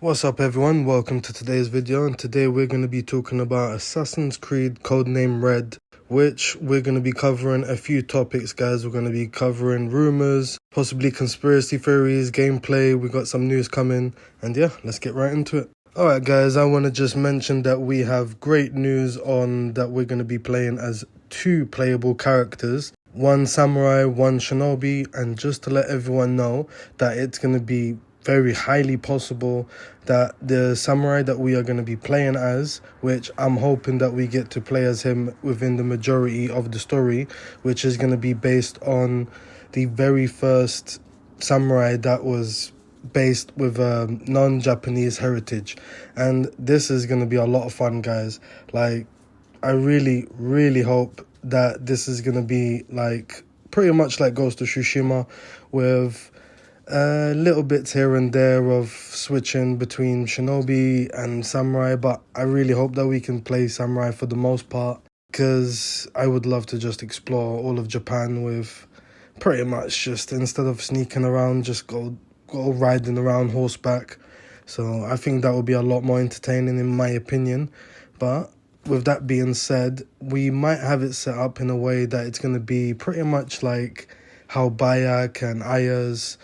What's up everyone, welcome to today's video, and today we're going to be talking about Assassin's Creed Codename Red, which we're going to be covering a few topics, guys. We're going to be covering rumors, possibly conspiracy theories, gameplay, we got some news coming, and yeah, let's get right into it. Alright guys, I want to just mention that we have great news on that we're going to be playing as two playable characters. One samurai, one shinobi, and just to let everyone know that it's going to be very highly possible that the samurai that we are going to be playing as, which I'm hoping that we get to play as him within the majority of the story, which is going to be based on the very first samurai that was based with non-Japanese heritage. And this is going to be a lot of fun, guys. Like, I really hope that this is going to be like pretty much like Ghost of Tsushima, with little bits here and there of switching between shinobi and samurai, but I really hope that we can play samurai for the most part, because I would love to just explore all of Japan with pretty much just, instead of sneaking around, just go riding around horseback. So I think that would be a lot more entertaining in my opinion. But with that being said, we might have it set up in a way that it's going to be pretty much like how Bayek and Aya's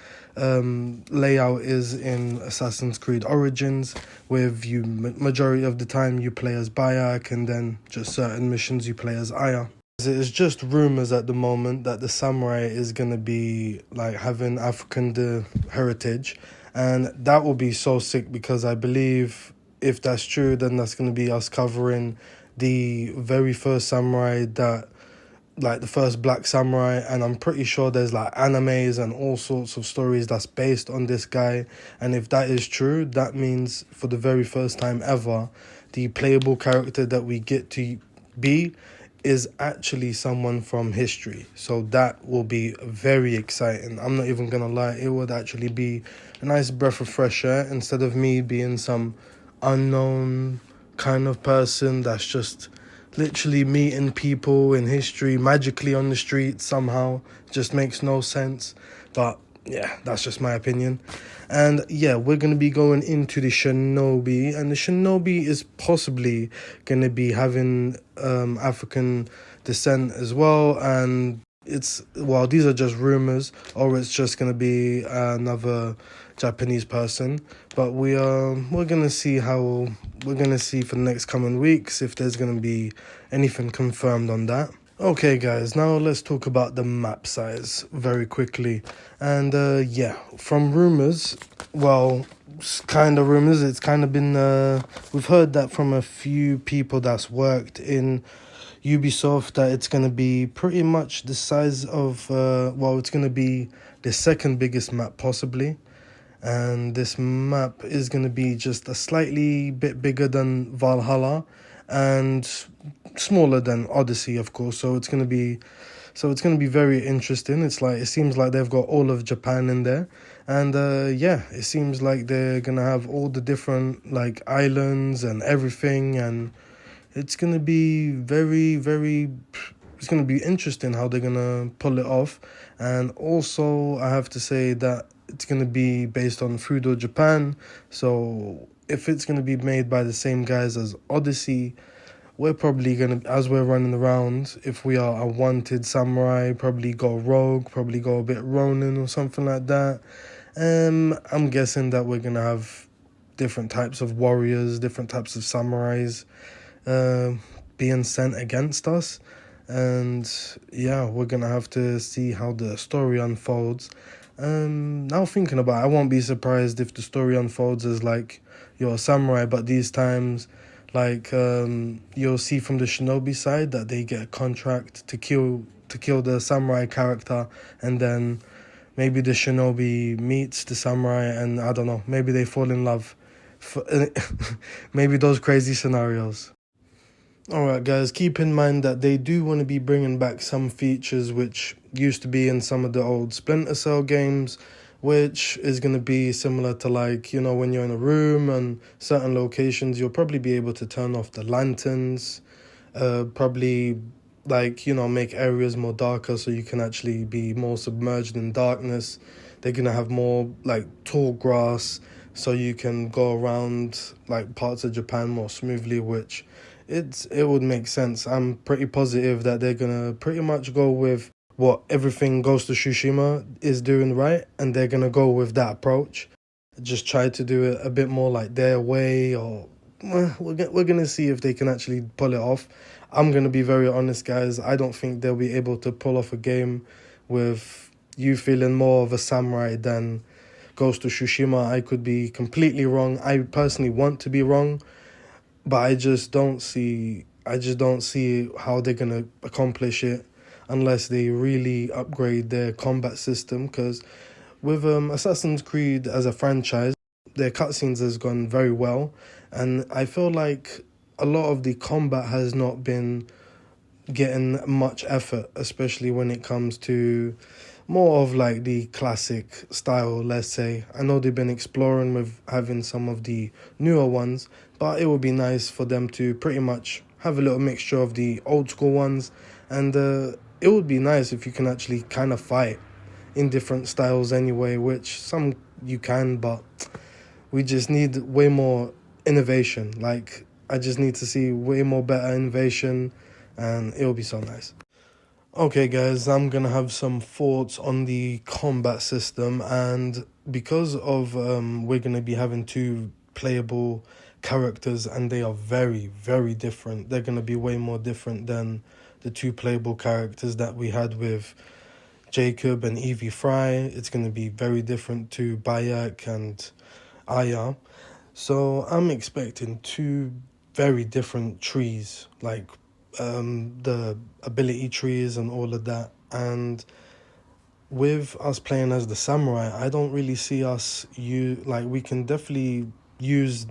layout is in Assassin's Creed Origins, with you majority of the time you play as Bayek, and then just certain missions you play as Aya. It's just rumors at the moment that the samurai is going to be like having African heritage, and that will be so sick, because I believe if that's true, then that's going to be us covering the very first samurai, that like the first black samurai, and I'm pretty sure there's like animes and all sorts of stories that's based on this guy. And if that is true, that means for the very first time ever, the playable character that we get to be is actually someone from history. So that will be very exciting. I'm not even gonna lie, it would actually be a nice breath of fresh air, instead of me being some unknown kind of person that's just literally meeting people in history magically on the street somehow. Just makes no sense. But yeah, that's just my opinion. And yeah, we're going to be going into the shinobi, and the shinobi is possibly going to be having African descent as well. And these are just rumors, or it's just going to be another Japanese person. But we're gonna see for the next coming weeks if there's gonna be anything confirmed on that. Okay guys, now let's talk about the map size very quickly. And from rumors, it's kind of rumors, it's kind of been we've heard that from a few people that's worked in Ubisoft, that it's going to be pretty much the size of it's going to be the second biggest map possibly. And this map is going to be just a slightly bit bigger than Valhalla and smaller than Odyssey, of course. So it's going to be very interesting. It seems like they've got all of Japan in there. And it seems like they're going to have all the different like islands and everything, and it's going to be it's going to be interesting how they're going to pull it off. And also I have to say that it's going to be based on Fudo Japan. So if it's going to be made by the same guys as Odyssey, we're probably going to, as we're running around, if we are a wanted samurai, probably go rogue, probably go a bit Ronin or something like that. I'm guessing that we're going to have different types of warriors, different types of samurais being sent against us. And yeah, we're going to have to see how the story unfolds. Now thinking about it, I won't be surprised if the story unfolds as like you're a samurai, but these times, like you'll see from the shinobi side that they get a contract to kill the samurai character, and then maybe the shinobi meets the samurai, and I don't know, maybe they fall in love. Maybe those crazy scenarios. Alright guys, keep in mind that they do want to be bringing back some features which used to be in some of the old Splinter Cell games, which is going to be similar to, like, you know, when you're in a room and certain locations, you'll probably be able to turn off the lanterns, probably, like, you know, make areas more darker so you can actually be more submerged in darkness. They're going to have more like tall grass, so you can go around like parts of Japan more smoothly, which it would make sense. I'm pretty positive that they're gonna pretty much go with what everything Ghost of Tsushima is doing right, and they're gonna go with that approach. Just try to do it a bit more like their way, or we're gonna see if they can actually pull it off. I'm gonna be very honest, guys. I don't think they'll be able to pull off a game with you feeling more of a samurai than Ghost of Tsushima. I could be completely wrong. I personally want to be wrong, but I just don't see how they're gonna accomplish it unless they really upgrade their combat system. Because with Assassin's Creed as a franchise, their cutscenes has gone very well, and I feel like a lot of the combat has not been getting much effort, especially when it comes to more of like the classic style, let's say. I know they've been exploring with having some of the newer ones, but it would be nice for them to pretty much have a little mixture of the old school ones, and it would be nice if you can actually kind of fight in different styles anyway, which some you can, but we just need way more innovation. Like, I just need to see way more better innovation, and it'll be so nice. Okay, guys, I'm gonna have some thoughts on the combat system, and because of we're gonna be having two playable characters, and they are very, very different. They're gonna be way more different than the two playable characters that we had with Jacob and Evie Fry. It's gonna be very different to Bayek and Aya. So I'm expecting two very different trees, like the ability trees and all of that. And with us playing as the samurai, I don't really see us we can definitely use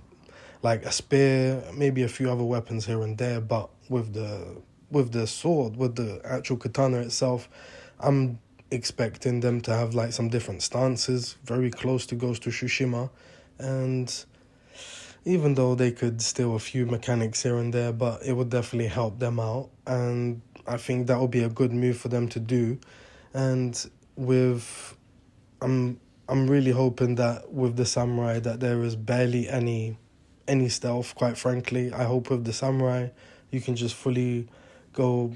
like a spear, maybe a few other weapons here and there, but with the sword, with the actual katana itself, I'm expecting them to have like some different stances, very close to Ghost of Tsushima. And even though they could steal a few mechanics here and there, but it would definitely help them out, and I think that would be a good move for them to do. And with I'm really hoping that with the samurai that there is barely any stealth, quite frankly. I hope with the samurai you can just fully go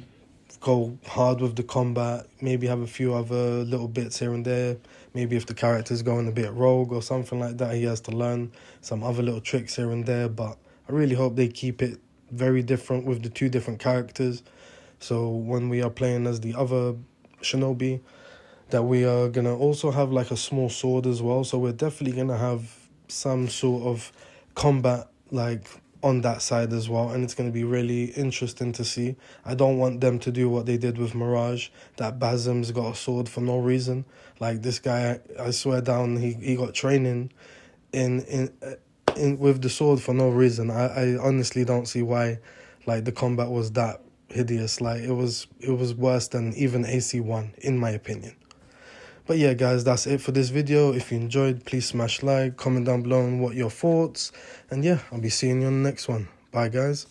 hard with the combat, maybe have a few other little bits here and there. Maybe if the character's going a bit rogue or something like that, he has to learn some other little tricks here and there. But I really hope they keep it very different with the two different characters. So when we are playing as the other shinobi, that we are going to also have like a small sword as well. So we're definitely going to have some sort of combat like on that side as well, and it's going to be really interesting to see. I don't want them to do what they did with Mirage, that Basim's got a sword for no reason. Like, this guy, I swear down, he got training in with the sword for no reason. I honestly don't see why like the combat was that hideous. Like, it was worse than even AC1 in my opinion. But yeah, guys, that's it for this video. If you enjoyed, please smash like, comment down below on what your thoughts. And yeah, I'll be seeing you on the next one. Bye, guys.